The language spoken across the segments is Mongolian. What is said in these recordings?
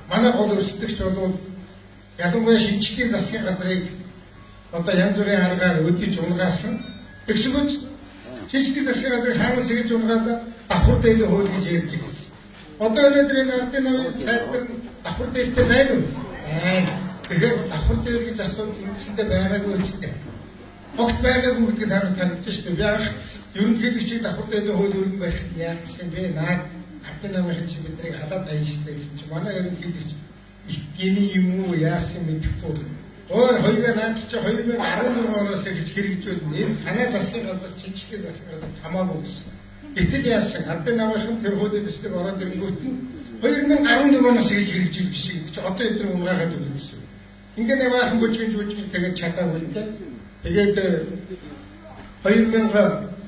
манай гол өрсөлдөгч бол ялангуяа шинжлэлийн засгийн газрыг одоо янз бүрийн аргаар өдөж унгаасан. Тэгшгүүч шинжлэлийн засгийн газрыг хаанаас ирж унгаад давхар дээлээ хууль гэж ярьж байсан. Одоо өнөөдөр энэ ардын намын сайдтар давхар дээлтэй байна уу? Тэгэхээр давхар дээр гэж асуудал үндсэндээ байгаагүй үстэй. Огт байгаагүй гэдгийг харагдаж шүү дээ. Яг ерөнхийлөгчийг давхар дээлийн хууль өргөн барих яах гэсэн бэ? Наад ардын намын чинь биднийг халаад байна шүү дээ гэсэн чинь манай ерөнхийлөгч их гиний юм уу яасан мэдэхгүй. Өөр 2014 оноос гэж хэрэгжүүлнэ. Энэ танай засгийн газар шинжлэлийн засгийн газар хамаагүй гэсэн. Гэтэл яасан ардын намын тэр хуулийн төслийг ороод ирэнгүүт нь 2014 оноос гэж хэрэгжүүлж шиг чи одоо эдгээр унгаагаад өгнө гэсэн. Ингээд яваахан бүжгийн тэгээд чадаагүй л дээ. Тэгээд 2012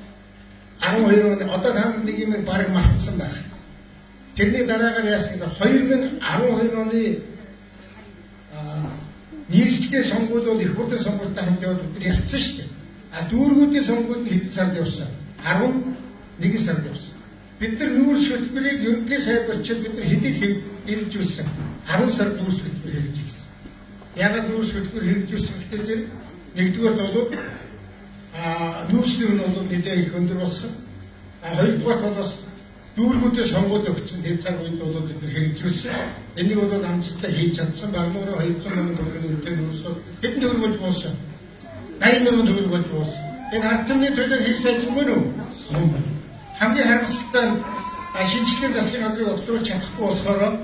он одоо танд нэг юм баг мартсан байх. Тэрний дараагаар яасан гэвэл 2012 оны нийслэлийн сонгуулиуд их хурлын сонгуультай хамт яваад бид ялцсан шүү дээ. Дүүргүүдийн сонгуульд хэдэн сард явсан? 11 сард явсан. Бид нар нүүрс хөтөлбөрийг ерөнхий сайдварчид бид нар хэдийд хэрэгжүүлсэн? 10 сард нүүрс хөтөлбөр хэрэгжүүлсэн. Яагаад нүүрс хөтөлбөр хэрэгжүүлсэн гэхээр нэгдүгээр бол нүүрсний үн бол нэлээд их өндөр болсон. Хоёрдугаар бол дүүргүүдийн сонгуульд өгсөн тэр цаг үед бол бид нар хэрэгжүүлсэн. Энийг бол амжилттай хийж чадсан. Багнуураа 200 мянган төгрөгийн үнэтэй нүүрс хэдэн төгрөг болж болсон? 80 мянган төгрөг болж болсон. Энэ ард түмний төлөө хийсэн юм уу? Хамгийн харамсалтай нь шинжлэлийн засгийн газрыг огцруулж чадахгүй болохоор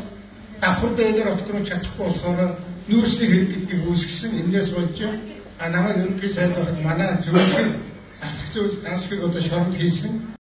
давхар дээлээр огцруулж чадахгүй болохоор нүүрсний хэрэг гэдгийг үүсгэсэн. Энээс болж намайг ерөнхий сайд байхад манай зөвлөх засаг зүйн одоо шоронд хийсэн.